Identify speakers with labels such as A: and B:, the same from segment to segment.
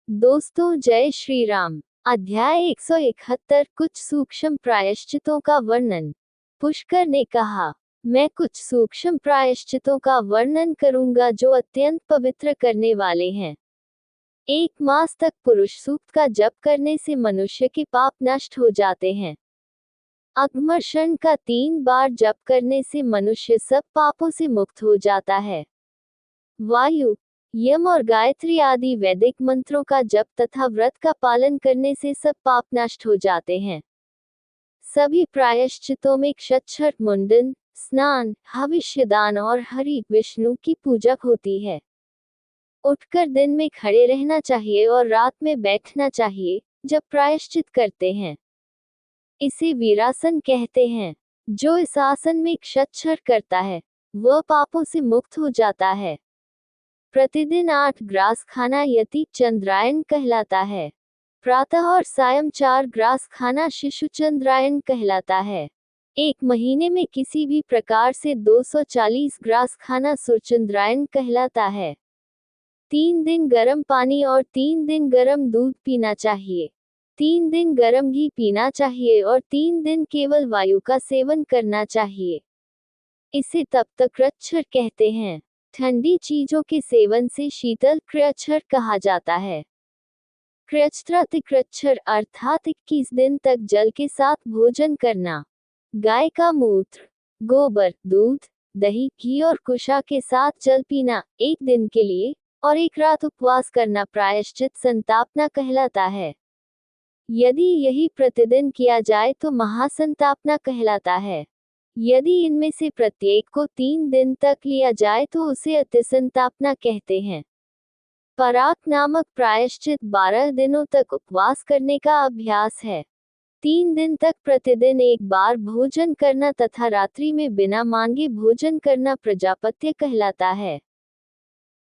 A: दोस्तों जय श्री राम। अध्याय 171 कुछ सूक्ष्म प्रायश्चितों का वर्णन। पुष्कर ने कहा, मैं कुछ सूक्ष्म प्रायश्चितों का वर्णन करूंगा जो अत्यंत पवित्र करने वाले हैं। 1 मास तक पुरुष सूक्त का जप करने से मनुष्य के पाप नष्ट हो जाते हैं। अघमर्षण का 3 बार जप करने से मनुष्य सब पापों से मुक्त हो जाता है। वायु, यम और गायत्री आदि वैदिक मंत्रों का जप तथा व्रत का पालन करने से सब पाप नष्ट हो जाते हैं। सभी प्रायश्चितों में क्षच्छर, मुंडन, स्नान, भविष्यदान और हरि विष्णु की पूजा होती है। उठकर दिन में खड़े रहना चाहिए और रात में बैठना चाहिए जब प्रायश्चित करते हैं। इसे वीरासन कहते हैं। जो इस आसन में क्षच्छर करता है वह पापों से मुक्त हो जाता है। प्रतिदिन 8 ग्रास खाना यति चंद्रायन कहलाता है। प्रातः और सायं 4 ग्रास खाना शिशु चंद्रायन कहलाता है। 1 महीने में किसी भी प्रकार से 240 ग्रास खाना सुरचंद्रायन कहलाता है। 3 दिन गर्म पानी और 3 दिन गर्म दूध पीना चाहिए। 3 दिन गर्म घी पीना चाहिए और 3 दिन केवल वायु का सेवन करना चाहिए। इसे तप तक कृच्छ्र कहते हैं। ठंडी चीजों के सेवन से शीतल कृच्छ्र कहा जाता है। कृच्छ्र अर्थात 21 दिन तक जल के साथ भोजन करना। गाय का मूत्र, गोबर, दूध, दही, घी और कुशा के साथ जल पीना 1 दिन के लिए और 1 रात उपवास करना प्रायश्चित संतापना कहलाता है। यदि यही प्रतिदिन किया जाए तो महासंतापना कहलाता है। यदि इनमें से प्रत्येक को 3 दिन तक लिया जाए तो उसे अतिसंतापना कहते हैं। पराक नामक प्रायश्चित 12 दिनों तक उपवास करने का अभ्यास है। 3 दिन तक प्रतिदिन 1 बार भोजन करना तथा रात्रि में बिना मांगे भोजन करना प्रजापत्य कहलाता है।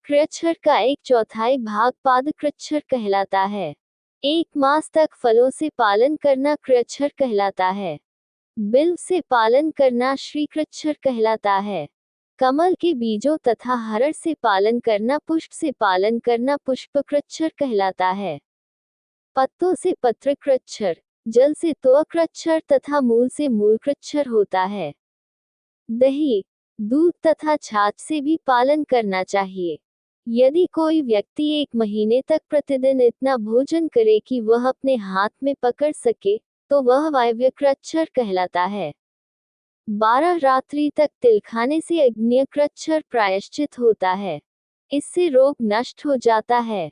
A: कृच्छ्र का 1/4 भाग पाद कृच्छ्र कहलाता है। 1 मास तक फलों से पालन करना कृच्छ्र कहलाता है। बिल्व से पालन करना श्री कृच्छ्र कहलाता है। कमल के बीजों तथा हरड़ से पालन करना, पुष्प से पालन करना पुष्प कृच्छ्र कहलाता है। पत्तों से पत्र कृच्छ्र, जल से त्वक कृच्छ्र तथा मूल से मूल कृच्छ्र होता है। दही, दूध तथा छाछ से भी पालन करना चाहिए। यदि कोई व्यक्ति 1 महीने तक प्रतिदिन इतना भोजन करे कि वह अपने हाथ में पकड़ सके तो वह वायव्य कृच्छ्र कहलाता है। 12 रात्रि तक तिल खाने से अग्न्य कृच्छ्र प्रायश्चित होता है। इससे रोग नष्ट हो जाता है।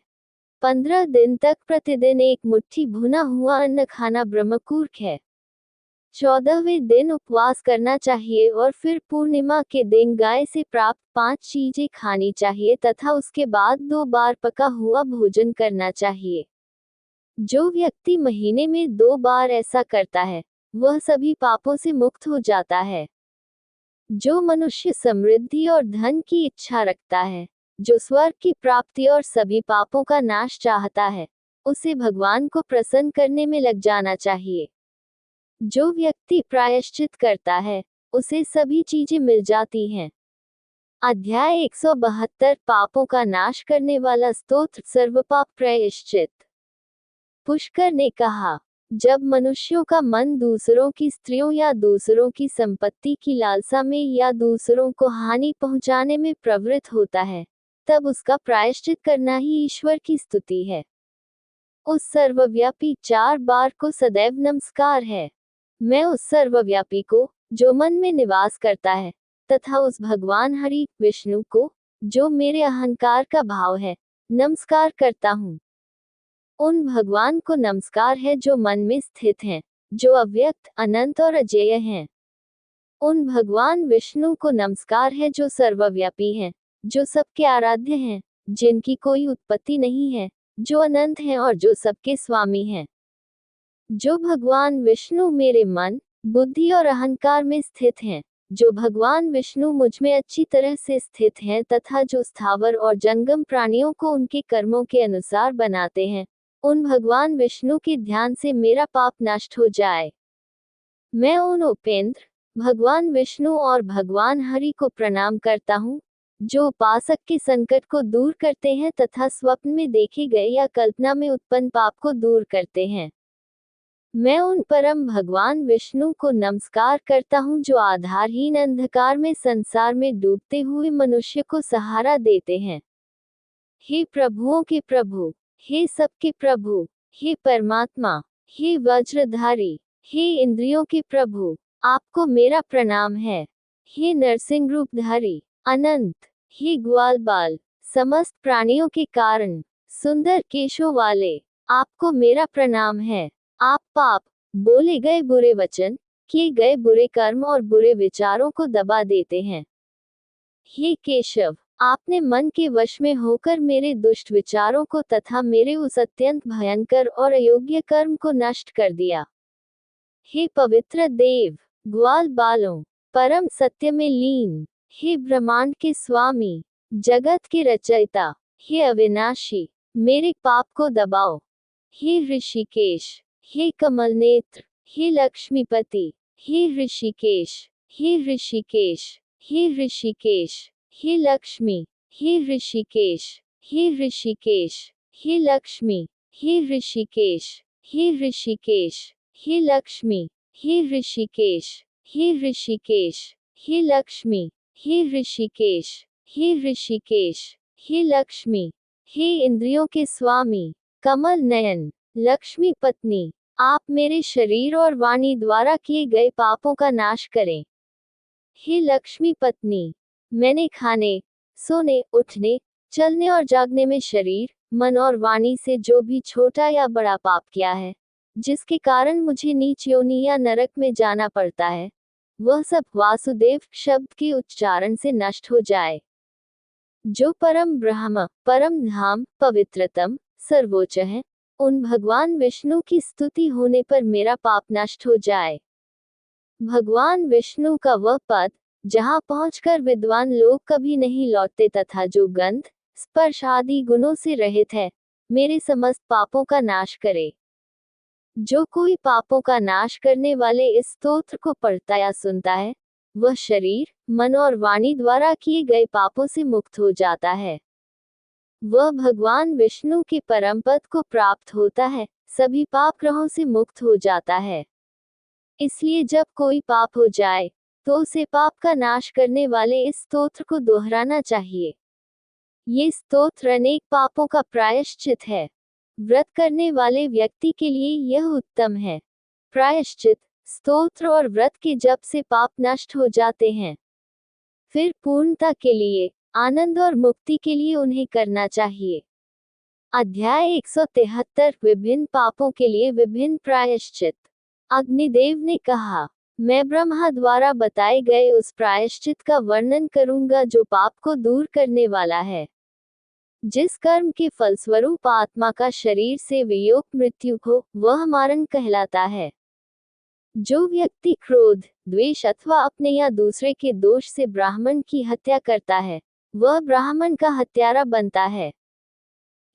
A: 15 दिन तक प्रतिदिन 1 मुट्ठी भुना हुआ अन्न खाना ब्रह्मकूर्क है। 14वें दिन उपवास करना चाहिए और फिर पूर्णिमा के दिन गाय से प्राप्त 5 चीजें खानी चाहिए तथा उसके बाद 2 बार पका हुआ भोजन करना चाहिए। जो व्यक्ति महीने में 2 बार ऐसा करता है वह सभी पापों से मुक्त हो जाता है। जो मनुष्य समृद्धि और धन की इच्छा रखता है, जो स्वर्ग की प्राप्ति और सभी पापों का नाश चाहता है, उसे भगवान को प्रसन्न करने में लग जाना चाहिए। जो व्यक्ति प्रायश्चित करता है उसे सभी चीजें मिल जाती हैं। अध्याय 172 पापों का नाश करने वाला स्तोत्र सर्वपाप प्रायश्चित। पुष्कर ने कहा, जब मनुष्यों का मन दूसरों की स्त्रियों या दूसरों की संपत्ति की लालसा में या दूसरों को हानि पहुंचाने में प्रवृत्त होता है, तब उसका प्रायश्चित करना ही ईश्वर की स्तुति है। उस सर्वव्यापी 4 बार को सदैव नमस्कार है। मैं उस सर्वव्यापी को जो मन में निवास करता है तथा उस भगवान हरि विष्णु को जो मेरे अहंकार का भाव है नमस्कार करता हूँ। उन भगवान को नमस्कार है जो मन में स्थित हैं, जो अव्यक्त, अनंत और अजेय हैं। उन भगवान विष्णु को नमस्कार है जो सर्वव्यापी हैं, जो सबके आराध्य हैं, जिनकी कोई उत्पत्ति नहीं है, जो अनंत हैं और जो सबके स्वामी हैं। जो भगवान विष्णु मेरे मन, बुद्धि और अहंकार में स्थित हैं, जो भगवान विष्णु मुझ में अच्छी तरह से स्थित हैं तथा जो स्थावर और जंगम प्राणियों को उनके कर्मों के अनुसार बनाते हैं, उन भगवान विष्णु के ध्यान से मेरा पाप नष्ट हो जाए। मैं उन उपेंद्र, भगवान विष्णु और भगवान हरि को प्रणाम करता हूँ, जो उपासक के संकट को दूर करते हैं तथा स्वप्न में देखे गए या कल्पना में उत्पन्न पाप को दूर करते हैं। मैं उन परम भगवान विष्णु को नमस्कार करता हूँ जो आधारहीन अंधकार में संसार में डूबते हुए मनुष्य को सहारा देते हैं। हे प्रभुओं के प्रभु, हे सबके प्रभु, हे परमात्मा, हे वज्रधारी, हे इंद्रियों के प्रभु, आपको मेरा प्रणाम है। हे नरसिंह रूपधारी, अनंत, हे ग्वाल बाल, समस्त प्राणियों के कारण, सुंदर केशों वाले, आपको मेरा प्रणाम है। आप पाप, बोले गए बुरे वचन, किए गए बुरे कर्म और बुरे विचारों को दबा देते हैं। हे केशव, आपने मन के वश में होकर मेरे दुष्ट विचारों को तथा मेरे उस अत्यंत भयंकर और अयोग्य कर्म को नष्ट कर दिया। हे पवित्र देव, ग्वाल बालों, परम सत्य में लीन, हे ब्रह्मांड के स्वामी, जगत के रचयिता, हे अविनाशी, मेरे पाप को दबाओ। हे ऋषिकेश, हे कमल नेत्र, हे लक्ष्मीपति, हे ऋषिकेश, हे ऋषिकेश, हे ऋषिकेश, हे लक्ष्मी, हे ऋषिकेश, हे ऋषिकेश, हे लक्ष्मी, हे ऋषिकेश, हे ऋषिकेश, हे लक्ष्मी, हे ऋषिकेश, हे ऋषिकेश, हे लक्ष्मी, हे ऋषिकेश, हे ऋषिकेश, हे लक्ष्मी, हे इंद्रियों के स्वामी, कमल नयन, लक्ष्मी पत्नी, आप मेरे शरीर और वाणी द्वारा किए गए पापों का नाश करें। हे लक्ष्मी पत्नी, मैंने खाने, सोने, उठने, चलने और जागने में शरीर, मन और वाणी से जो भी छोटा या बड़ा पाप किया है, जिसके कारण मुझे नीच योनि या नरक में जाना पड़ता है, वह सब वासुदेव शब्द के उच्चारण से नष्ट हो जाए। जो परम ब्रह्म, परम धाम, पवित्रतम, सर्वोच्च है, उन भगवान विष्णु की स्तुति होने पर मेरा पाप नष्ट हो जाए। भगवान विष्णु का वह पद, जहाँ पहुंचकर विद्वान लोग कभी नहीं लौटते तथा जो गंध, स्पर्श आदि गुणों से रहित है, मेरे समस्त पापों का नाश करे। जो कोई पापों का नाश करने वाले इस स्तोत्र को पढ़ता या सुनता है, वह शरीर, मन और वाणी द्वारा किए गए पापों से मुक्त हो जाता है। वह भगवान विष्णु के परम पद को प्राप्त होता है, सभी पाप ग्रहों से मुक्त हो जाता है। इसलिए जब कोई पाप हो जाए, तो उसे पाप का नाश करने वाले इस स्तोत्र को दोहराना चाहिए। ये स्तोत्र अनेक पापों का प्रायश्चित है। व्रत करने वाले व्यक्ति के लिए यह उत्तम है। प्रायश्चित, स्तोत्र और व्रत के जप से पाप नष्ट हो जाते हैं। फिर पूर्णता के लिए, आनंद और मुक्ति के लिए उन्हें करना चाहिए। अध्याय 173, विभिन्न पापों के लिए विभिन्न प्रायश्चित। अग्निदेव ने कहा, मैं ब्रह्मा द्वारा बताए गए उस प्रायश्चित का वर्णन करूंगा जो पाप को दूर करने वाला है। जिस कर्म के फलस्वरूप आत्मा का शरीर से वियोग मृत्यु हो, वह मारण कहलाता है। जो व्यक्ति क्रोध, द्वेष अथवा अपने या दूसरे के दोष से ब्राह्मण की हत्या करता है, वह ब्राह्मण का हत्यारा बनता है।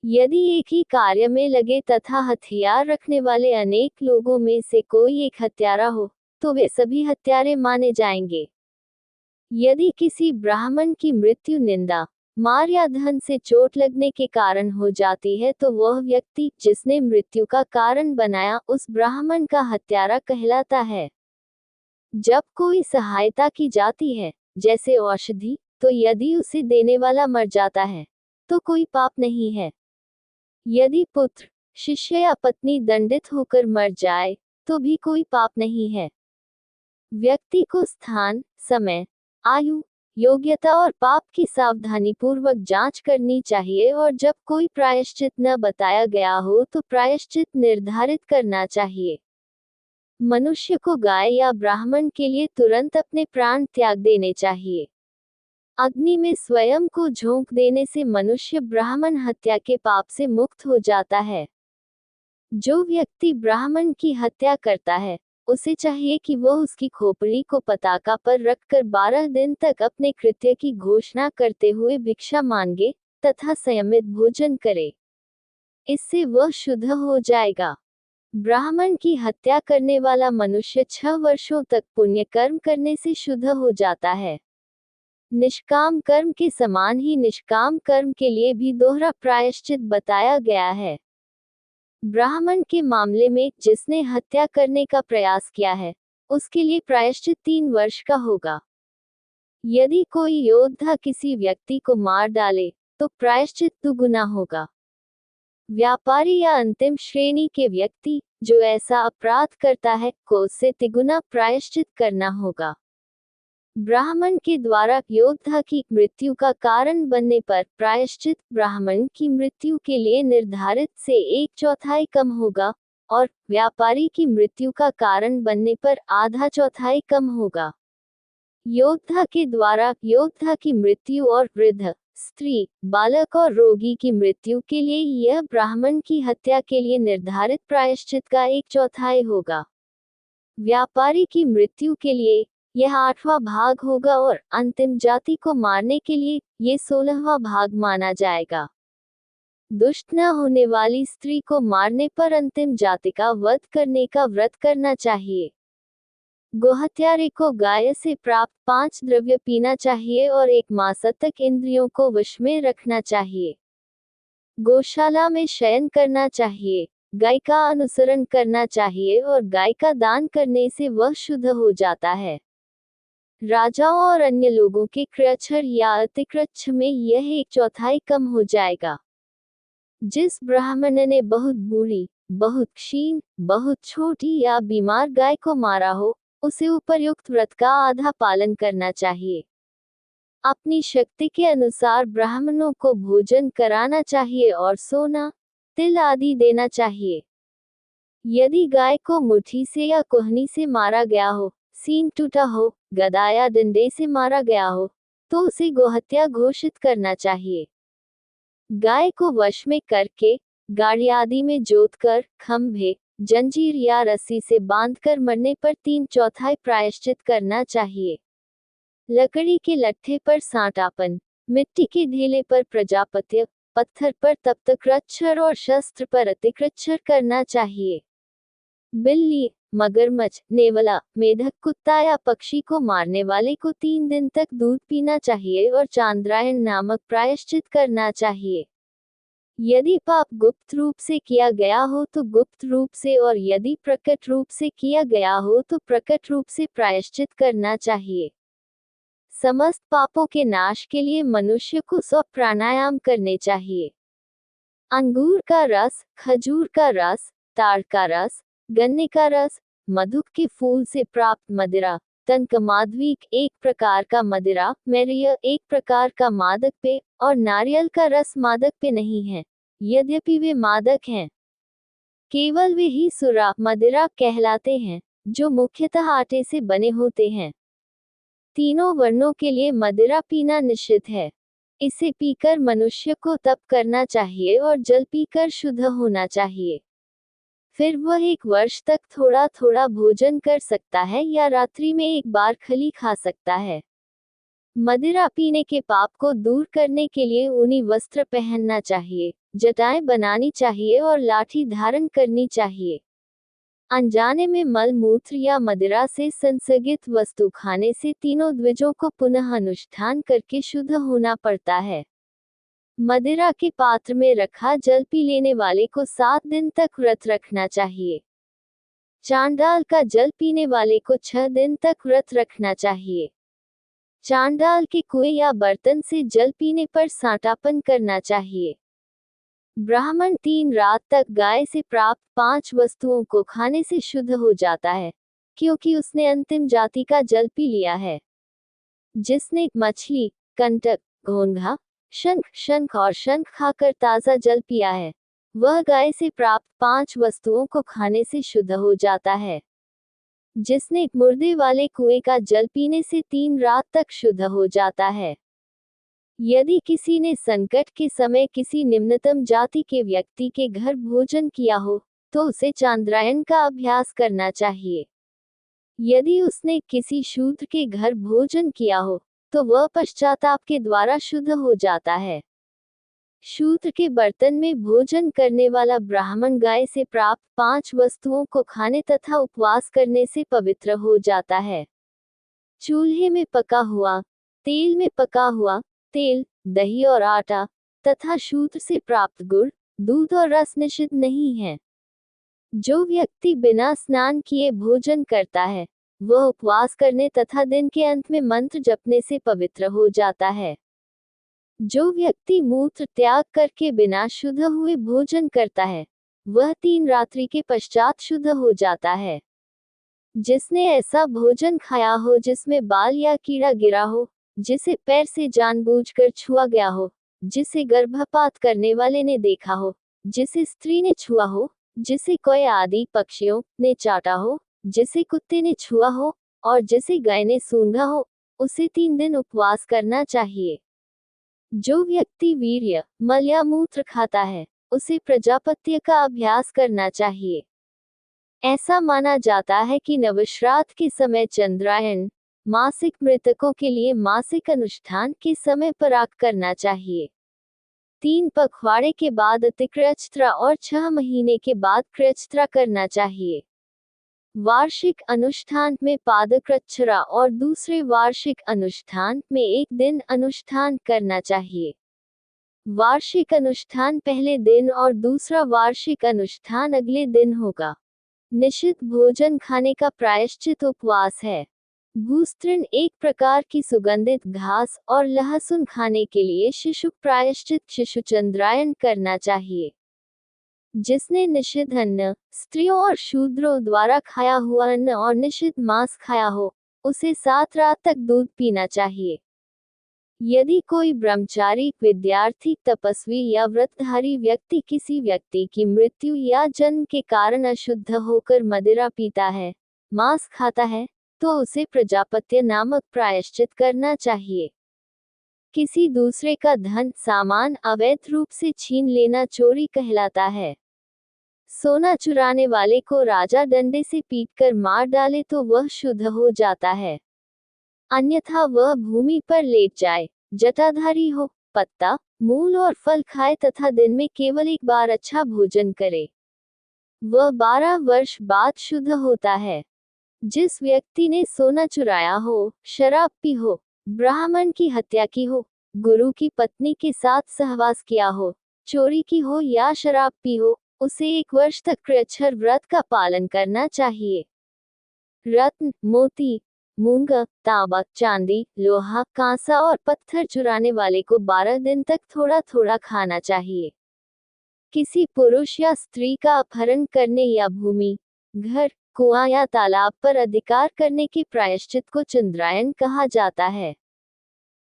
A: यदि एक ही कार्य में लगे तथा हथियार रखने वाले अनेक लोगों में से कोई एक हत्यारा हो, तो वे सभी हत्यारे माने जाएंगे। यदि किसी ब्राह्मण की मृत्यु निंदा, मार या धन से चोट लगने के कारण हो जाती है, तो वह व्यक्ति जिसने मृत्यु का कारण बनाया, उस ब्राह्मण का हत्यारा कहलाता है। जब कोई सहायता की जाती है, जैसे औषधि, तो यदि उसे देने वाला मर जाता है, तो कोई पाप नहीं है। यदि पुत्र, शिष्य या पत्नी दंडित होकर मर जाए, तो भी कोई पाप नहीं है। व्यक्ति को स्थान, समय, आयु, योग्यता और पाप की सावधानीपूर्वक जांच करनी चाहिए और जब कोई प्रायश्चित न बताया गया हो तो प्रायश्चित निर्धारित करना चाहिए। मनुष्य को गाय या ब्राह्मण के लिए तुरंत अपने प्राण त्याग देने चाहिए। अग्नि में स्वयं को झोंक देने से मनुष्य ब्राह्मण हत्या के पाप से मुक्त हो जाता है। जो व्यक्ति ब्राह्मण की हत्या करता है, उसे चाहिए कि वह उसकी खोपड़ी को पताका पर रखकर 12 दिन तक अपने कृत्य की घोषणा करते हुए भिक्षा मांगे तथा संयमित भोजन करे। इससे वह शुद्ध हो जाएगा। ब्राह्मण की हत्या करने वाला मनुष्य 6 वर्षों तक पुण्य कर्म करने से शुद्ध हो जाता है। निष्काम कर्म के समान ही निष्काम कर्म के लिए भी दोहरा प्रायश्चित बताया गया है। ब्राह्मण के मामले में जिसने हत्या करने का प्रयास किया है, उसके लिए प्रायश्चित 3 वर्ष का होगा। यदि कोई योद्धा किसी व्यक्ति को मार डाले, तो प्रायश्चित दुगुना होगा। व्यापारी या अंतिम श्रेणी के व्यक्ति जो ऐसा अपराध करता है, को उससे तिगुना प्रायश्चित करना होगा। ब्राह्मण के द्वारा योद्धा की मृत्यु का कारण बनने पर प्रायश्चित ब्राह्मण की मृत्यु के लिए निर्धारित से 1/4 कम होगा, और व्यापारी की मृत्यु का कारण बनने पर आधा चौथाई कम होगा। योद्धा के द्वारा योद्धा की मृत्यु और वृद्ध, स्त्री, बालक और रोगी की मृत्यु के लिए यह ब्राह्मण की हत्या के लिए निर्धारित प्रायश्चित का 1/4 होगा। व्यापारी की मृत्यु के लिए यह 8वां भाग होगा और अंतिम जाति को मारने के लिए ये 16वां भाग माना जाएगा। दुष्ट न होने वाली स्त्री को मारने पर अंतिम जाति का वध करने का व्रत करना चाहिए। गोहत्यारे को गाय से प्राप्त 5 द्रव्य पीना चाहिए और 1 मास तक इंद्रियों को वश में रखना चाहिए। गौशाला में शयन करना चाहिए। गाय का अनुसरण करना चाहिए और गाय का दान करने से वह शुद्ध हो जाता है। राजाओं और अन्य लोगों के क्रच्छर या अतिक्रच्छ में यह 1/4 कम हो जाएगा। जिस ब्राह्मण ने बहुत बूढ़ी, बहुत क्षीण, बहुत छोटी या बीमार गाय को मारा हो, उसे उपर्युक्त व्रत का आधा पालन करना चाहिए। अपनी शक्ति के अनुसार ब्राह्मणों को भोजन कराना चाहिए और सोना, तिल आदि देना चाहिए। यदि गाय को मुट्ठी से या कोहनी से मारा गया हो, सींग टूटा हो, गदा या डंडे से मारा गया हो, तो उसे गोहत्या घोषित करना चाहिए। गाय को वश में करके, गाड़ी आदि में जोतकर, खंभे, जंजीर या रस्सी से बांधकर मरने पर 3/4 प्रायश्चित करना चाहिए। लकड़ी के लट्ठे पर सांटापन, मिट्टी के ढेले पर प्रजापत्य, पत्थर पर तप्त क्रच्छर और शस्त्र पर अतिक्रच्छर करना चाहिए। बिल्ली, मगरमच्छ, नेवला, मेढक, कुत्ता या पक्षी को मारने वाले को 3 दिन तक दूध पीना चाहिए और चांद्रायण नामक प्रायश्चित करना चाहिए। यदि पाप गुप्त रूप से किया गया हो तो गुप्त रूप से, और यदि प्रकट रूप से किया गया हो तो प्रकट रूप से प्रायश्चित करना चाहिए। समस्त पापों के नाश के लिए मनुष्य को 100 प्राणायाम करने चाहिए। अंगूर का रस, खजूर का रस, ताड़ का रस, गन्ने का रस, मधुक के फूल से प्राप्त मदिरा, तंक माधविक एक प्रकार का मदिरा, मैरिय एक प्रकार का मादक पेय, और नारियल का रस मादक पेय नहीं है, यद्यपि वे मादक हैं। केवल वे ही सुरा, मदिरा कहलाते हैं, जो मुख्यतः आटे से बने होते हैं। तीनों वर्णों के लिए मदिरा पीना निषिद्ध है। इसे पीकर मनुष्य को तप करना चाहिए और जल पीकर शुद्ध होना चाहिए। फिर वह 1 वर्ष तक थोड़ा थोड़ा भोजन कर सकता है या रात्रि में 1 बार खली खा सकता है। मदिरा पीने के पाप को दूर करने के लिए ऊनी वस्त्र पहनना चाहिए, जटाएं बनानी चाहिए और लाठी धारण करनी चाहिए। अनजाने में मल मूत्र या मदिरा से संसर्गित वस्तु खाने से तीनों द्विजों को पुनः अनुष्ठान करके शुद्ध होना पड़ता है। मदिरा के पात्र में रखा जल पी लेने वाले को 7 दिन तक व्रत रखना चाहिए। चांडाल का जल पीने वाले को 6 दिन तक व्रत रखना चाहिए। चांडाल के कुएं या बर्तन से जल पीने पर सांटापन करना चाहिए। ब्राह्मण 3 रात तक गाय से प्राप्त 5 वस्तुओं को खाने से शुद्ध हो जाता है, क्योंकि उसने अंतिम जाति का जल पी लिया है। जिसने मछली, कंटक, घोंघा, शंख और शंख खाकर ताज़ा जल पिया है, वह गाय से प्राप्त 5 वस्तुओं को खाने से शुद्ध हो जाता है। जिसने मुर्दे वाले कुएं का जल पीने से 3 रात तक शुद्ध हो जाता है। यदि किसी ने संकट के समय किसी निम्नतम जाति के व्यक्ति के घर भोजन किया हो, तो उसे चांद्रायण का अभ्यास करना चाहिए। यदि उसने किसी शूद्र के घर भोजन किया हो, तो वह पश्चाताप के द्वारा शुद्ध हो जाता है। शूद्र के बर्तन में भोजन करने वाला ब्राह्मण गाय से प्राप्त 5 वस्तुओं को खाने तथा उपवास करने से पवित्र हो जाता है। चूल्हे में पका हुआ, तेल में पका हुआ तेल, दही और आटा तथा शूद्र से प्राप्त गुड़, दूध और रस निषिद्ध नहीं है। जो व्यक्ति बिना स्नान किए भोजन करता है, वह उपवास करने तथा दिन के अंत में मंत्र जपने से पवित्र हो जाता है। जो व्यक्ति मूत्र त्याग करके बिना शुद्ध हुए भोजन करता है, वह 3 रात्रि के पश्चात शुद्ध हो जाता है। जिसने ऐसा भोजन खाया हो जिसमें बाल या कीड़ा गिरा हो, जिसे पैर से जानबूझकर छुआ गया हो, जिसे गर्भपात करने वाले ने देखा हो, जिसे स्त्री ने छुआ हो, जिसे कोई आदि पक्षियों ने चाटा हो, जिसे कुत्ते ने छुआ हो और जिसे गाय ने सूंघा हो, उसे 3 दिन उपवास करना चाहिए। जो व्यक्ति वीर्य, मल या मूत्र खाता है, उसे प्रजापत्य का अभ्यास करना चाहिए। ऐसा माना जाता है कि नवश्राद्ध के समय चंद्रायन, मासिक मृतकों के लिए मासिक अनुष्ठान के समय पराग करना चाहिए। 3 पखवाड़े के बाद अतिक्रयचित्रा और 6 महीने के बाद क्रयचित्रा करना चाहिए। वार्षिक अनुष्ठान में पादक्रच्छरा और दूसरे वार्षिक अनुष्ठान में 1 दिन अनुष्ठान करना चाहिए। वार्षिक अनुष्ठान पहले दिन और दूसरा वार्षिक अनुष्ठान अगले दिन होगा। निषिद्ध भोजन खाने का प्रायश्चित उपवास है। भूस्तृण एक प्रकार की सुगंधित घास और लहसुन खाने के लिए शिशु प्रायश्चित शिशु चंद्रायन करना चाहिए। जिसने निषिद्ध अन्न, स्त्रियों और शूद्रों द्वारा खाया हुआ अन्न और निषिद्ध मांस खाया हो, उसे 7 रात तक दूध पीना चाहिए। यदि कोई ब्रह्मचारी, विद्यार्थी, तपस्वी या व्रतधारी व्यक्ति किसी व्यक्ति की मृत्यु या जन्म के कारण अशुद्ध होकर मदिरा पीता है, मांस खाता है, तो उसे प्रजापत्य नामक प्रायश्चित करना चाहिए। किसी दूसरे का धन, सामान अवैध रूप से छीन लेना चोरी कहलाता है। सोना चुराने वाले को राजा डंडे से पीटकर मार डाले तो वह शुद्ध हो जाता है। अन्यथा वह भूमि पर लेट जाए, जटाधारी हो, पत्ता, मूल और फल खाए तथा दिन में केवल 1 बार अच्छा भोजन करे, वह 12 वर्ष बाद शुद्ध होता है। जिस व्यक्ति ने सोना चुराया हो, शराब पी हो, ब्राह्मण की हत्या की हो, गुरु की पत्नी के साथ सहवास किया हो, चोरी की हो या शराब पी हो, उसे 1 वर्ष तक क्रयच्छर व्रत का पालन करना चाहिए। रत्न, मोती, मूंग, तांबा, चांदी, लोहा, कांसा और पत्थर चुराने वाले को 12 दिन तक थोड़ा थोड़ा खाना चाहिए। किसी पुरुष या स्त्री का अपहरण करने या भूमि, घर, कुआं या तालाब पर अधिकार करने के प्रायश्चित को चंद्रायन कहा जाता है।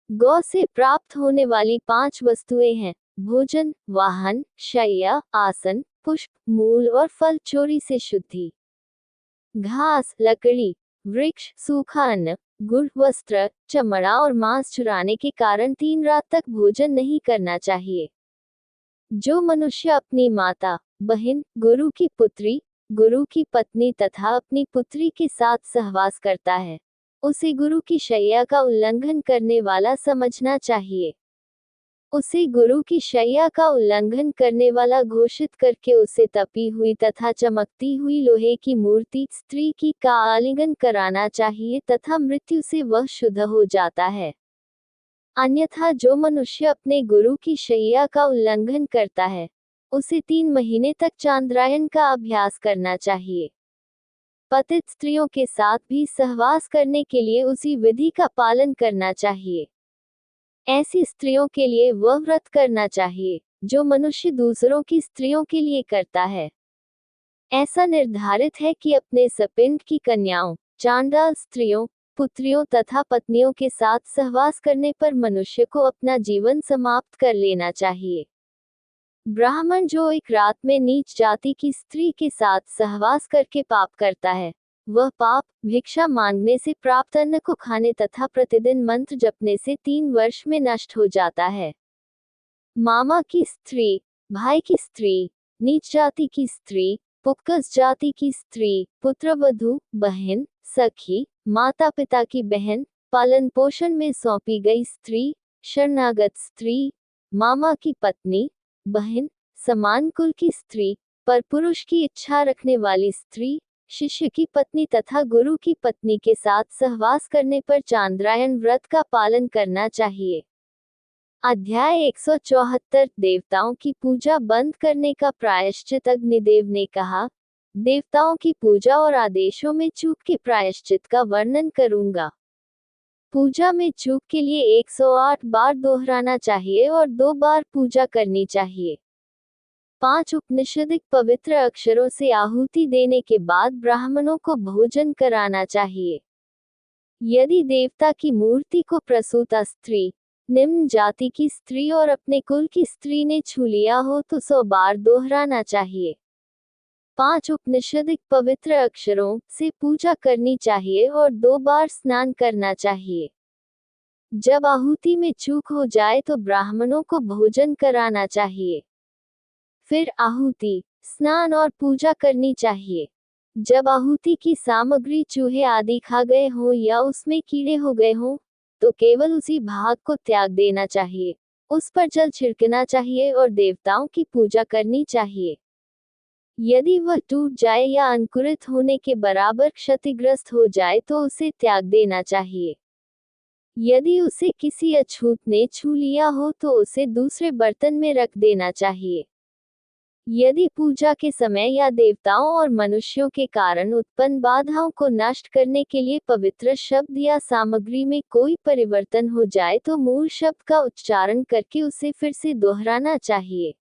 A: गौ से प्राप्त होने वाली 5 वस्तुएं हैं: भोजन, वाहन, शय्या, आसन, पुष्प, मूल और फल, चोरी से शुद्धि। घास, लकड़ी, वृक्ष, सूखा अन्न, गुड़, वस्त्र, चमड़ा और मांस चुराने के कारण 3 रात तक भोजन नहीं करना चाहिए। जो मनुष्य अपनी माता, बहन, गुरु की पुत्री, गुरु की पत्नी तथा अपनी पुत्री के साथ सहवास करता है, उसे गुरु की शय्या का उल्लंघन करने वाला समझना चाहिए। उसे गुरु की शय्या का उल्लंघन करने वाला घोषित करके उसे तपी हुई तथा चमकती हुई लोहे की मूर्ति, स्त्री की का आलिंगन कराना चाहिए तथा मृत्यु से वह शुद्ध हो जाता है। अन्यथा जो मनुष्य अपने गुरु की शय्या का उल्लंघन करता है, उसे 3 महीने तक चांद्रायन का अभ्यास करना चाहिए। पतित स्त्रियों के साथ भी सहवास करने के लिए उसी विधि का पालन करना चाहिए। ऐसी स्त्रियों के लिए वह व्रत करना चाहिए जो मनुष्य दूसरों की स्त्रियों के लिए करता है। ऐसा निर्धारित है कि अपने सपिंड की कन्याओं, चांडाल स्त्रियों, पुत्रियों तथा पत्नियों के साथ सहवास करने पर मनुष्य को अपना जीवन समाप्त कर लेना चाहिए। ब्राह्मण जो एक रात में नीच जाति की स्त्री के साथ सहवास करके पाप करता है, वह पाप भिक्षा मांगने से प्राप्त अन्न को खाने तथा प्रतिदिन मंत्र जपने से 3 वर्ष में नष्ट हो जाता है। मामा की स्त्री, भाई की स्त्री, नीच जाति की स्त्री, पुक्कस जाति की स्त्री, पुत्रवधू, बहन, सखी, माता पिता की बहन, पालन पोषण में सौंपी गई स्त्री, शरणागत स्त्री, मामा की पत्नी, बहन, समान कुल की स्त्री, पर पुरुष की इच्छा रखने वाली स्त्री, शिष्य की पत्नी तथा गुरु की पत्नी के साथ सहवास करने पर चांद्रायण व्रत का पालन करना चाहिए। अध्याय 174 देवताओं की पूजा बंद करने का प्रायश्चित। अग्निदेव ने कहा, देवताओं की पूजा और आदेशों में चूक के प्रायश्चित का वर्णन करूंगा। पूजा में चूक के लिए 108 बार दोहराना चाहिए और 2 बार पूजा करनी चाहिए। 5 उपनिषदिक पवित्र अक्षरों से आहुति देने के बाद ब्राह्मणों को भोजन कराना चाहिए। यदि देवता की मूर्ति को प्रसूता स्त्री, निम्न जाति की स्त्री और अपने कुल की स्त्री ने छू लिया हो तो 100 बार दोहराना चाहिए। 5 उपनिषदिक पवित्र अक्षरों से पूजा करनी चाहिए और 2 बार स्नान करना चाहिए। जब आहुति में चूक हो जाए तो ब्राह्मणों को भोजन कराना चाहिए। फिर आहुति, स्नान और पूजा करनी चाहिए। जब आहुति की सामग्री चूहे आदि खा गए हों या उसमें कीड़े हो गए हों, तो केवल उसी भाग को त्याग देना चाहिए, उस पर जल छिड़कना चाहिए और देवताओं की पूजा करनी चाहिए। यदि वह टूट जाए या अंकुरित होने के बराबर क्षतिग्रस्त हो जाए तो उसे त्याग देना चाहिए। यदि उसे किसी अछूत ने छू लिया हो तो उसे दूसरे बर्तन में रख देना चाहिए। यदि पूजा के समय या देवताओं और मनुष्यों के कारण उत्पन्न बाधाओं को नष्ट करने के लिए पवित्र शब्द या सामग्री में कोई परिवर्तन हो जाए तो मूल शब्द का उच्चारण करके उसे फिर से दोहराना चाहिए।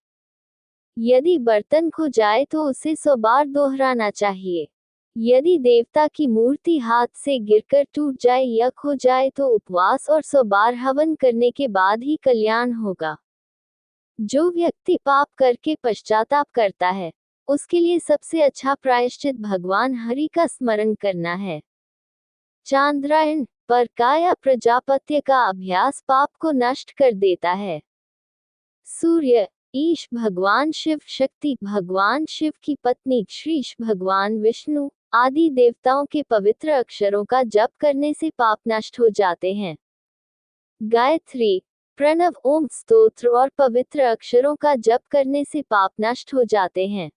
A: यदि बर्तन खो जाए तो उसे 100 बार दोहराना चाहिए। यदि देवता की मूर्ति हाथ से गिरकर टूट जाए या खो जाए तो उपवास और 100 बार हवन करने के बाद ही कल्याण होगा। जो व्यक्ति पाप करके पश्चाताप करता है, उसके लिए सबसे अच्छा प्रायश्चित भगवान हरि का स्मरण करना है। चांद्रायण पर काया प्रजापत्य का अभ्यास पाप को नष्ट कर देता है। सूर्य, ईश भगवान शिव, शक्ति भगवान शिव की पत्नी श्रीश भगवान विष्णु आदि देवताओं के पवित्र अक्षरों का जप करने से पाप नष्ट हो जाते हैं। गायत्री, प्रणव ओम स्तोत्र और पवित्र अक्षरों का जप करने से पाप नष्ट हो जाते हैं।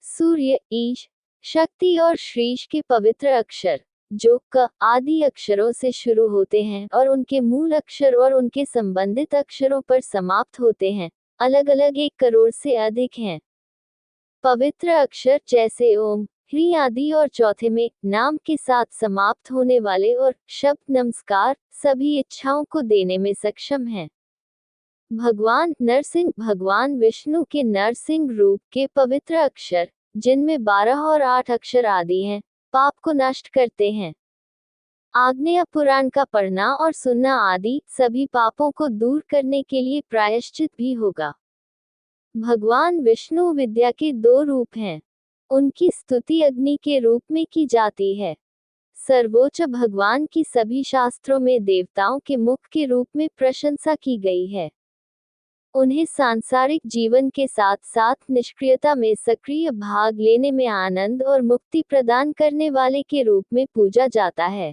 A: सूर्य, ईश, शक्ति और श्रीश के पवित्र अक्षर जो क आदि अक्षरों से शुरू होते हैं और उनके मूल अक्षर और उनके संबंधित अक्षरों पर समाप्त होते हैं, अलग अलग 1 करोड़ से अधिक हैं। पवित्र अक्षर जैसे ओम, ह्री आदि और चौथे में नाम के साथ समाप्त होने वाले और शब्द नमस्कार सभी इच्छाओं को देने में सक्षम हैं। भगवान नरसिंह, भगवान विष्णु के नरसिंह रूप के पवित्र अक्षर जिनमें 12 और 8 अक्षर आदि हैं, पाप को नष्ट करते हैं। आग्नेय पुराण का पढ़ना और सुनना आदि सभी पापों को दूर करने के लिए प्रायश्चित भी होगा। भगवान विष्णु विद्या के 2 रूप हैं। उनकी स्तुति अग्नि के रूप में की जाती है। सर्वोच्च भगवान की सभी शास्त्रों में देवताओं के मुख के रूप में प्रशंसा की गई है। उन्हें सांसारिक जीवन के साथ साथ निष्क्रियता में सक्रिय भाग लेने में आनंद और मुक्ति प्रदान करने वाले के रूप में पूजा जाता है।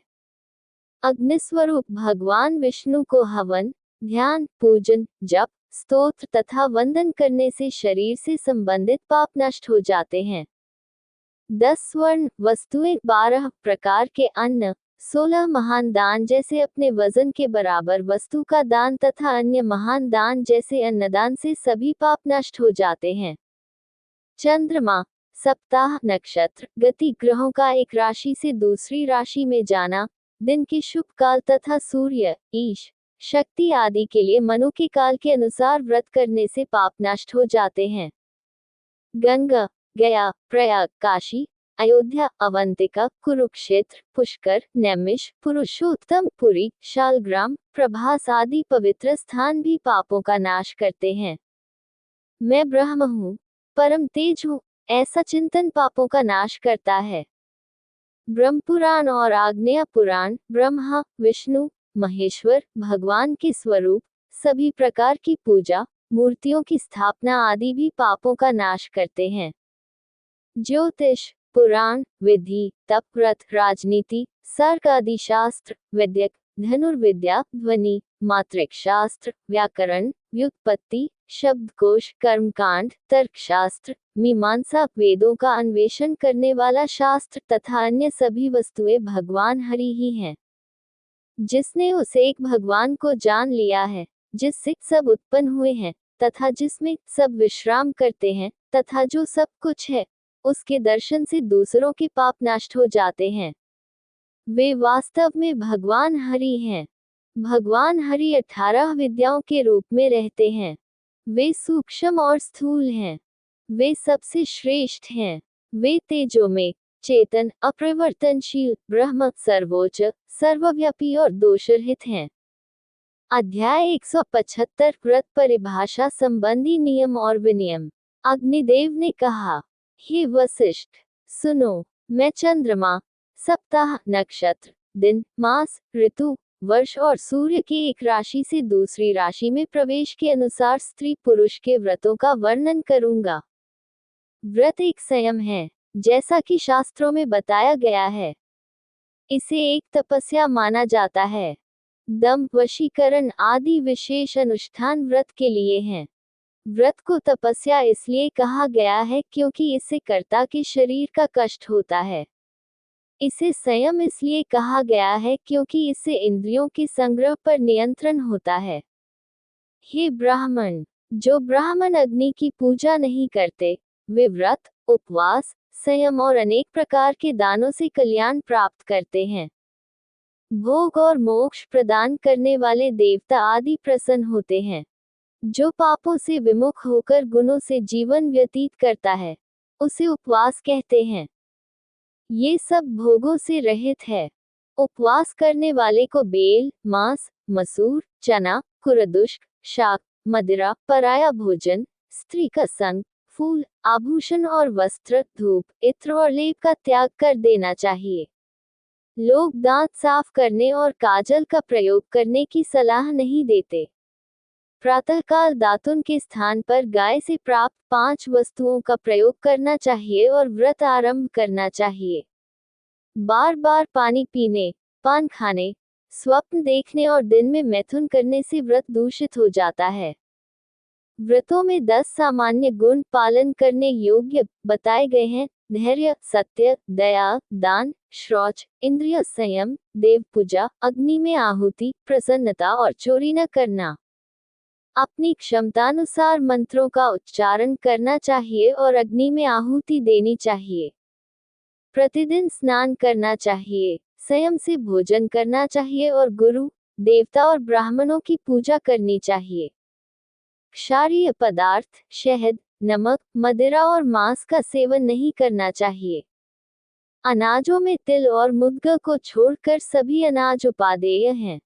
A: अग्निस्वरूप भगवान विष्णु को हवन, ध्यान, पूजन, जप, स्तोत्र तथा वंदन करने से शरीर से संबंधित पाप नष्ट हो जाते हैं। 10 स्वर्ण वस्तुएं, 12 प्रकार के अन्न, 16 महान दान जैसे अपने वजन के बराबर वस्तु का दान तथा अन्य महान दान जैसे अन्नदान से सभी पाप नष्ट हो जाते हैं। चंद्रमा, सप्ताह, नक्षत्र, गति, ग्रहों का एक राशि से दूसरी राशि में जाना, दिन के शुभ काल तथा सूर्य, ईश, शक्ति आदि के लिए मनु के काल के अनुसार व्रत करने से पाप नष्ट हो जाते हैं। गंगा, गया, प्रयाग, काशी, अयोध्या, अवंतिका, कुरुक्षेत्र, पुष्कर, नैमिष, पुरुषोत्तम, पुरी, शालग्राम, प्रभास आदि पवित्र स्थान भी पापों का नाश करते हैं। मैं ब्रह्म हूँ, परम तेज हूँ, ऐसा चिंतन पापों का नाश करता है। ब्रह्मपुराण और आग्नेय पुराण ब्रह्मा, विष्णु, महेश्वर, भगवान के स्वरूप, सभी प्रकार की पूजा, मूर्तियों की स्थापना आदि भी पापों का नाश करते हैं। ज्योतिष, पुराण, विधि, तप, व्रत, राजनीति, सर्ग आदि शास्त्र, वैदिक, धनुर्विद्या, ध्वनि, मात्रिक शास्त्र, व्याकरण, व्युत्पत्ति, शब्दकोश, कर्मकांड, तर्कशास्त्र, मीमांसा, वेदों का अन्वेषण करने वाला शास्त्र तथा अन्य सभी वस्तुएं भगवान हरि ही हैं। जिसने उस एक भगवान को जान लिया है, जिससे सब उत्पन्न हुए हैं तथा जिसमें सब विश्राम करते हैं तथा जो सब कुछ है, उसके दर्शन से दूसरों के पाप नष्ट हो जाते हैं। वे वास्तव में भगवान हरि हैं। भगवान हरि 18 विद्याओं के रूप में रहते हैं। वे सूक्ष्म और स्थूल हैं। वे सबसे श्रेष्ठ हैं। वे तेजो में चेतन, अपरिवर्तनशील, ब्रह्म, सर्वोच्च, सर्वव्यापी और दोषरहित हैं। अध्याय 175 व्रत परिभाषा संबंधी नियम और विनियम। अग्निदेव ने कहा, हे वशिष्ठ, सुनो, मैं चंद्रमा, सप्ताह, नक्षत्र, दिन, मास, ऋतु, वर्ष और सूर्य के एक राशि से दूसरी राशि में प्रवेश के अनुसार स्त्री पुरुष के व्रतों का वर्णन करूंगा। व्रत एक संयम है, जैसा कि शास्त्रों में बताया गया है। इसे एक तपस्या माना जाता है। दम, वशीकरण आदि विशेष अनुष्ठान व्रत के लिए हैं। व्रत को तपस्या इसलिए कहा गया है क्योंकि इससे कर्ता के शरीर का कष्ट होता है। इसे संयम इसलिए कहा गया है क्योंकि इससे इंद्रियों के संग्रह पर नियंत्रण होता है। हे ब्राह्मण, जो ब्राह्मण अग्नि की पूजा नहीं करते, वे व्रत, उपवास, संयम और अनेक प्रकार के दानों से कल्याण प्राप्त करते हैं। भोग और मोक्ष प्रदान करने वाले देवता आदि प्रसन्न होते हैं। जो पापों से विमुख होकर गुणों से जीवन व्यतीत करता है, उसे उपवास कहते हैं। ये सब भोगों से रहित है। उपवास करने वाले को बेल, मांस, मसूर, चना, कुरदुष्क, शाक, मदिरा, पराया भोजन, स्त्री का संग, फूल, आभूषण और वस्त्र, धूप, इत्र और लेप का त्याग कर देना चाहिए। लोग दांत साफ करने और काजल का प्रयोग करने की सलाह नहीं देते। प्रातःकाल दातुन के स्थान पर गाय से प्राप्त 5 वस्तुओं का प्रयोग करना चाहिए और व्रत आरंभ करना चाहिए। बार बार पानी पीने, पान खाने, स्वप्न देखने और दिन में मैथुन करने से व्रत दूषित हो जाता है। व्रतों में 10 सामान्य गुण पालन करने योग्य बताए गए हैं: धैर्य, सत्य, दया, दान, शौच, इंद्रिय संयम, देव पूजा, अग्नि में आहुति, प्रसन्नता और चोरी न करना। अपनी क्षमतानुसार मंत्रों का उच्चारण करना चाहिए और अग्नि में आहुति देनी चाहिए। प्रतिदिन स्नान करना चाहिए, संयम से भोजन करना चाहिए और गुरु, देवता और ब्राह्मणों की पूजा करनी चाहिए। क्षारीय पदार्थ, शहद, नमक, मदिरा और मांस का सेवन नहीं करना चाहिए। अनाजों में तिल और मुद्गा को छोड़कर सभी अनाज उपादेय हैं।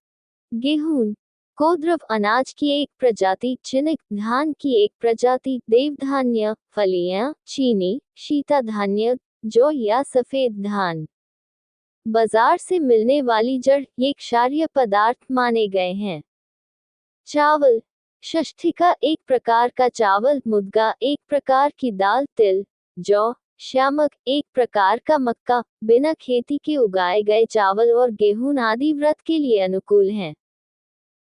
A: गेहूं, कोद्रव अनाज की एक प्रजाति, चिनिक धान की एक प्रजाति, देवधान्य, फलियां, चीनी, शीता धान्य, जौ या सफेद धान। बाजार से मिलने वाली जड़ ये क्षारीय पदार्थ माने गए हैं। चावल, षष्ठिका एक प्रकार का चावल, मुद्गा एक प्रकार की दाल, तिल, जौ, श्यामक एक प्रकार का मक्का, बिना खेती के उगाए गए चावल और गेहूं आदि व्रत के लिए अनुकूल हैं।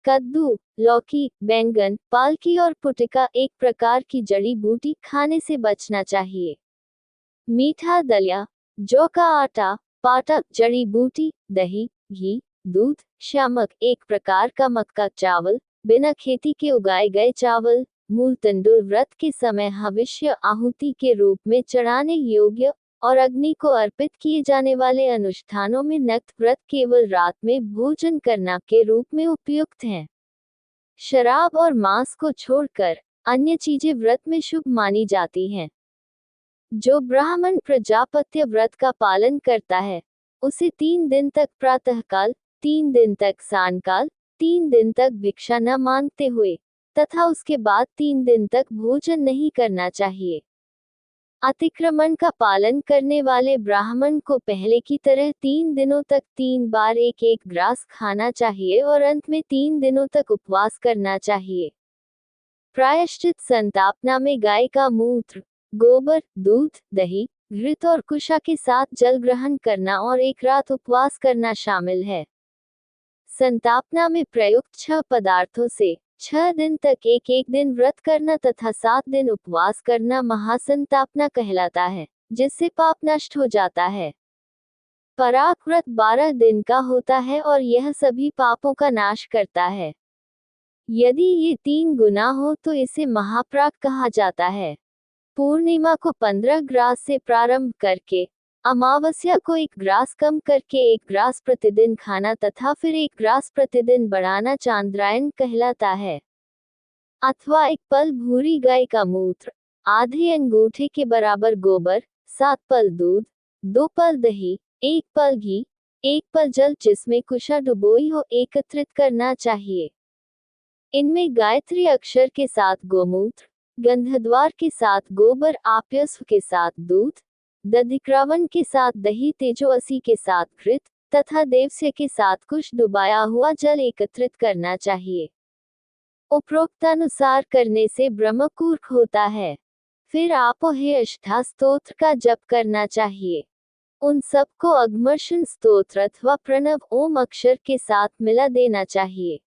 A: कद्दू, लौकी, बैंगन, पालकी और पुटिका एक प्रकार की जड़ी बूटी खाने से बचना चाहिए। मीठा दलिया, जौ का आटा, पाटक, जड़ी बूटी, दही, घी, दूध, श्यामक एक प्रकार का मक्का चावल, बिना खेती के उगाए गए चावल, मूल तंडुल व्रत के समय हविष्य आहुति के रूप में चढ़ाने योग्य और अग्नि को अर्पित किए जाने वाले अनुष्ठानों में नक्त व्रत केवल रात में भोजन करना के रूप में उपयुक्त हैं। शराब और मांस को छोड़कर अन्य चीजें व्रत में शुभ मानी जाती हैं। जो ब्राह्मण प्रजापत्य व्रत का पालन करता है, उसे 3 दिन तक प्रातःकाल, 3 दिन तक सायंकाल, 3 दिन तक भिक्षा न मांगते हुए तथा उसके बाद 3 दिन तक भोजन नहीं करना चाहिए। अतिक्रमण का पालन करने वाले ब्राह्मण को पहले की तरह 3 दिनों तक 3 बार एक ग्रास खाना चाहिए और अंत में 3 दिनों तक उपवास करना चाहिए। प्रायश्चित संतापना में गाय का मूत्र, गोबर, दूध, दही, घृत और कुशा के साथ जल ग्रहण करना और एक रात उपवास करना शामिल है। संतापना में प्रयुक्त 6 पदार्थों से 6 दिन तक एक एक दिन व्रत करना तथा 7 दिन उपवास करना महासंतापना कहलाता है, जिससे पाप नष्ट हो जाता है। पराग व्रत 12 दिन का होता है और यह सभी पापों का नाश करता है। यदि ये 3 गुना हो तो इसे महाप्राग कहा जाता है। पूर्णिमा को 15 ग्रास से प्रारंभ करके अमावस्या को 1 ग्रास कम करके 1 ग्रास प्रतिदिन खाना तथा फिर 1 ग्रास प्रतिदिन बढ़ाना चांद्रायन कहलाता है। अथवा 1 पल भूरी गाय का मूत्र, आधे अंगूठे के बराबर गोबर, 7 पल दूध, 2 पल दही, 1 पल घी, 1 पल जल जिसमें कुशा डुबोई हो एकत्रित करना चाहिए। इनमें गायत्री अक्षर के साथ गोमूत्र, गंधद्वार के साथ गोबर, आप्यस्व के साथ दूध, दधिक्रावन के साथ दही, तेजोअसी के साथ घृत तथा देवस्य के साथ कुश डुबाया हुआ जल एकत्रित करना चाहिए। उपरोक्तानुसार करने से ब्रह्मकूर्क होता है। फिर आपोहे अष्टा स्तोत्र का जप करना चाहिए। उन सबको अघमर्षण स्तोत्र अथवा प्रणव ओम अक्षर के साथ मिला देना चाहिए।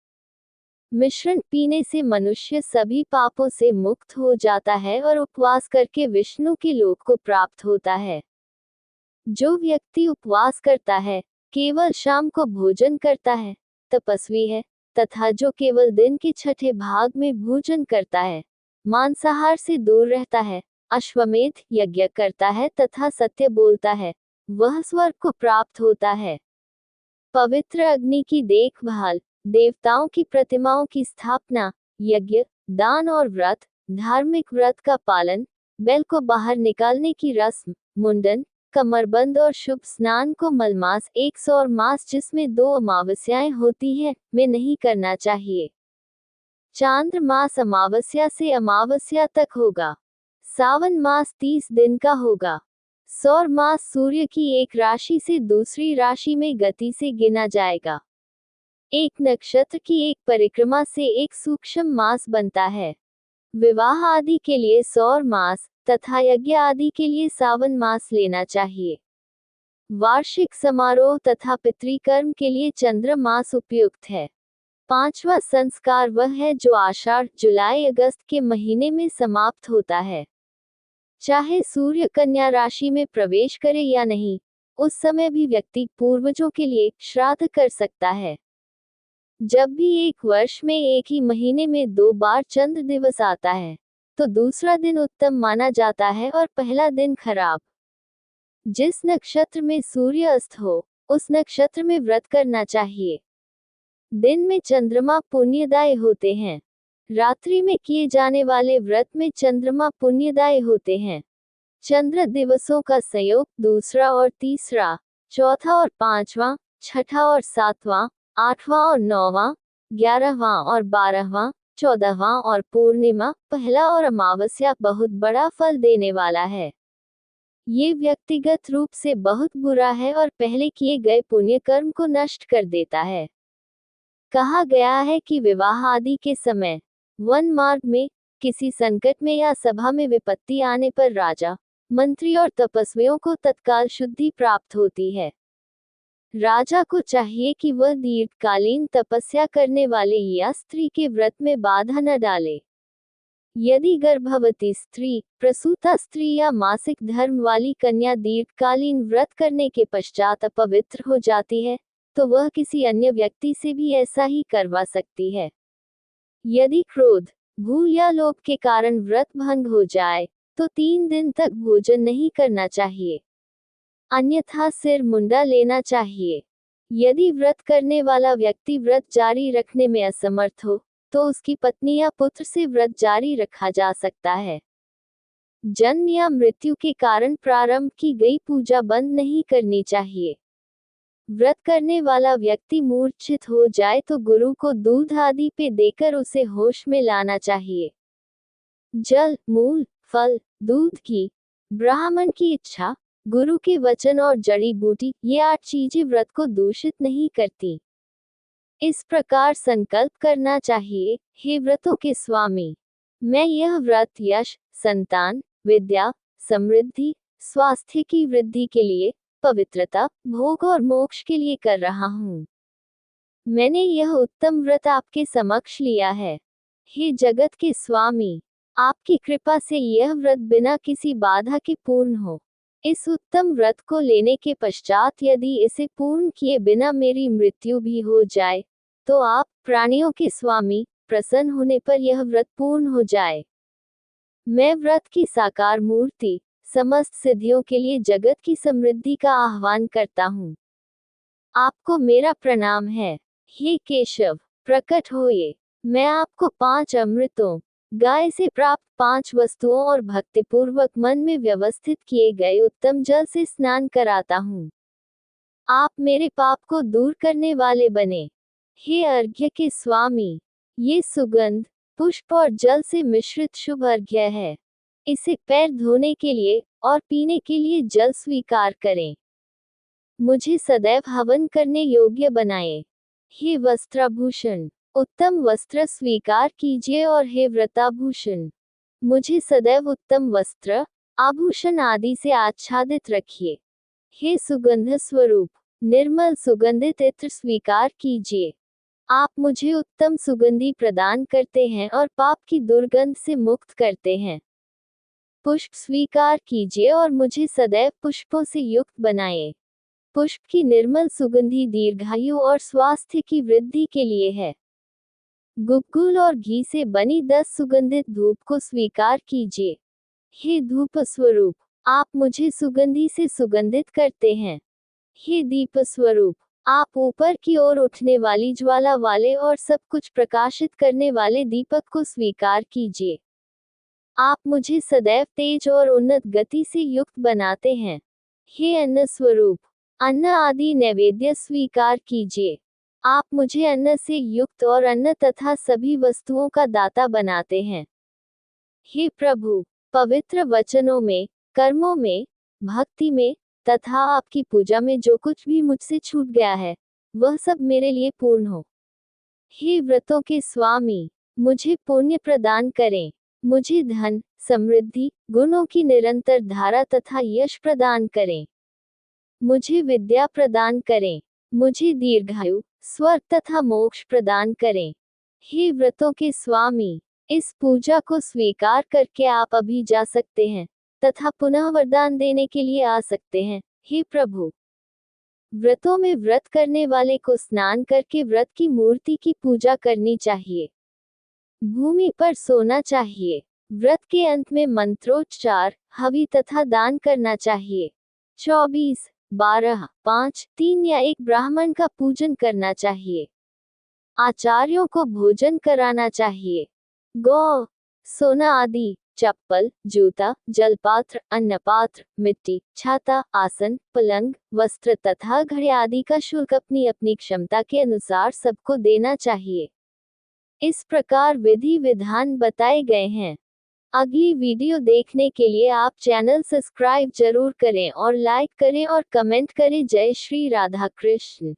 A: मिश्रण पीने से मनुष्य सभी पापों से मुक्त हो जाता है और उपवास करके विष्णु के लोक को प्राप्त होता है। जो व्यक्ति उपवास करता है, केवल शाम को भोजन करता है, तपस्वी है, तथा जो केवल दिन के छठे भाग में भोजन करता है, मांसाहार से दूर रहता है, अश्वमेध यज्ञ करता है तथा सत्य बोलता है, वह स्वर्ग को प्राप्त होता है। पवित्र अग्नि की देखभाल, देवताओं की प्रतिमाओं की स्थापना, यज्ञ, दान और व्रत, धार्मिक व्रत का पालन, बैल को बाहर निकालने की रस्म, मुंडन, कमरबंद और शुभ स्नान को मलमास 100 और मास जिसमें 2 अमावस्याएं होती हैं, में नहीं करना चाहिए। चांद्र मास अमावस्या से अमावस्या तक होगा। सावन मास 30 दिन का होगा। सौर मास सूर्य की एक राशि से दूसरी राशि में गति से गिना जाएगा। एक नक्षत्र की एक परिक्रमा से एक सूक्ष्म मास बनता है। विवाह आदि के लिए सौर मास तथा यज्ञ आदि के लिए सावन मास लेना चाहिए। वार्षिक समारोह तथा पितृकर्म के लिए चंद्र मास उपयुक्त है। 5वां संस्कार वह है जो आषाढ़, जुलाई, अगस्त के महीने में समाप्त होता है। चाहे सूर्य कन्या राशि में प्रवेश करे या नहीं, उस समय भी व्यक्ति पूर्वजों के लिए श्राद्ध कर सकता है। जब भी एक वर्ष में एक ही महीने में 2 बार चंद्र दिवस आता है, तो दूसरा दिन उत्तम माना जाता है और पहला दिन खराब। जिस नक्षत्र में सूर्य अस्त हो, उस नक्षत्र में व्रत करना चाहिए। दिन में चंद्रमा पुण्यदायी होते हैं। रात्रि में किए जाने वाले व्रत में चंद्रमा पुण्यदायी होते हैं। चंद्र दिवसों का संयोग दूसरा और तीसरा, चौथा और पांचवा, छठा और सातवां, 8वां और 9वां, 11वां और 12वां, 14वां और पूर्णिमा, पहला और अमावस्या बहुत बड़ा फल देने वाला है। ये व्यक्तिगत रूप से बहुत बुरा है और पहले किए गए पुण्य कर्म को नष्ट कर देता है। कहा गया है कि विवाह आदि के समय, वन मार्ग में, किसी संकट में या सभा में विपत्ति आने पर राजा, मंत्री और तपस्वियों को तत्काल शुद्धि प्राप्त होती है। राजा को चाहिए कि वह दीर्घकालीन तपस्या करने वाले या स्त्री के व्रत में बाधा न डाले। यदि गर्भवती स्त्री, प्रसूता स्त्री या मासिक धर्म वाली कन्या दीर्घकालीन व्रत करने के पश्चात अपवित्र हो जाती है, तो वह किसी अन्य व्यक्ति से भी ऐसा ही करवा सकती है। यदि क्रोध, भूल या लोभ के कारण व्रत भंग हो जाए, तो 3 दिन तक भोजन नहीं करना चाहिए, अन्यथा सिर मुंडा लेना चाहिए। यदि व्रत करने वाला व्यक्ति व्रत जारी रखने में असमर्थ हो, तो उसकी पत्नी या पुत्र से व्रत जारी रखा जा सकता है। जन्म या मृत्यु के कारण प्रारंभ की गई पूजा बंद नहीं करनी चाहिए। व्रत करने वाला व्यक्ति मूर्छित हो जाए तो गुरु को दूध आदि पे देकर उसे होश में लाना चाहिए। जल, मूल, फल, दूध की, ब्राह्मण की इच्छा, गुरु के वचन और जड़ी बूटी, ये 8 चीजें व्रत को दूषित नहीं करती। इस प्रकार संकल्प करना चाहिए, हे व्रतों के स्वामी, मैं यह व्रत यश, संतान, विद्या, समृद्धि, स्वास्थ्य की वृद्धि के लिए, पवित्रता, भोग और मोक्ष के लिए कर रहा हूँ। मैंने यह उत्तम व्रत आपके समक्ष लिया है। हे जगत के स्वामी, आपकी कृपा से यह व्रत बिना किसी बाधा के पूर्ण हो। इस उत्तम व्रत को लेने के पश्चात यदि इसे पूर्ण किए बिना मेरी मृत्यु भी हो जाए, तो आप, प्राणियों के स्वामी, प्रसन्न होने पर यह व्रत पूर्ण हो जाए। मैं व्रत की साकार मूर्ति, समस्त सिद्धियों के लिए जगत की समृद्धि का आह्वान करता हूँ। आपको मेरा प्रणाम है। हे केशव, प्रकट होइए। मैं आपको 5 अमृतों, गाय से प्राप्त 5 वस्तुओं और भक्तिपूर्वक मन में व्यवस्थित किए गए उत्तम जल से स्नान कराता हूँ। आप मेरे पाप को दूर करने वाले बने। हे अर्घ्य के स्वामी, ये सुगंध, पुष्प और जल से मिश्रित शुभ अर्घ्य है। इसे पैर धोने के लिए और पीने के लिए जल स्वीकार करें। मुझे सदैव हवन करने योग्य बनाए। हे वस्त्राभूषण, उत्तम वस्त्र स्वीकार कीजिए और हे व्रताभूषण, मुझे सदैव उत्तम वस्त्र, आभूषण आदि से आच्छादित रखिए। हे सुगंध स्वरूप, निर्मल सुगंधित इत्र स्वीकार कीजिए। आप मुझे उत्तम सुगंधि प्रदान करते हैं और पाप की दुर्गंध से मुक्त करते हैं। पुष्प स्वीकार कीजिए और मुझे सदैव पुष्पों से युक्त बनाए। पुष्प की निर्मल सुगंधि दीर्घायु और स्वास्थ्य की वृद्धि के लिए है। गुग्गुल और घी से बनी 10 सुगंधित धूप को स्वीकार कीजिए। हे धूप स्वरूप, आप मुझे सुगंधि से सुगंधित करते हैं। हे दीप स्वरूप, आप ऊपर की ओर उठने वाली ज्वाला वाले और सब कुछ प्रकाशित करने वाले दीपक को स्वीकार कीजिए। आप मुझे सदैव तेज और उन्नत गति से युक्त बनाते हैं। हे अन्न स्वरूप, अन्न आदि नैवेद्य स्वीकार कीजिए। आप मुझे अन्न से युक्त और अन्न तथा सभी वस्तुओं का दाता बनाते हैं। हे प्रभु, पवित्र वचनों में, कर्मों में, भक्ति में तथा आपकी पूजा में जो कुछ भी मुझसे छूट गया है, वह सब मेरे लिए पूर्ण हो। हे व्रतों के स्वामी, मुझे पुण्य प्रदान करें। मुझे धन, समृद्धि, गुणों की निरंतर धारा तथा यश प्रदान करें। मुझे विद्या प्रदान करें। मुझे दीर्घायु, स्वर्ग तथा मोक्ष प्रदान करें। हे व्रतों के स्वामी, इस पूजा को स्वीकार करके आप अभी जा सकते हैं तथा पुनः वरदान देने के लिए आ सकते हैं। हे प्रभु, व्रतों में व्रत करने वाले को स्नान करके व्रत की मूर्ति की पूजा करनी चाहिए। भूमि पर सोना चाहिए। व्रत के अंत में मंत्रोच्चार, हवि तथा दान करना चाहिए। 24, 12, 5, 3 या 1 ब्राह्मण का पूजन करना चाहिए। आचार्यों को भोजन कराना चाहिए। गौ, सोना आदि, चप्पल, जूता, जलपात्र, अन्नपात्र, मिट्टी, छाता, आसन, पलंग, वस्त्र तथा घड़े आदि का शुल्क अपनी अपनी क्षमता के अनुसार सबको देना चाहिए। इस प्रकार विधि विधान बताए गए हैं। अगली वीडियो देखने के लिए आप चैनल सब्सक्राइब जरूर करें और लाइक करें और कमेंट करें। जय श्री राधा कृष्ण।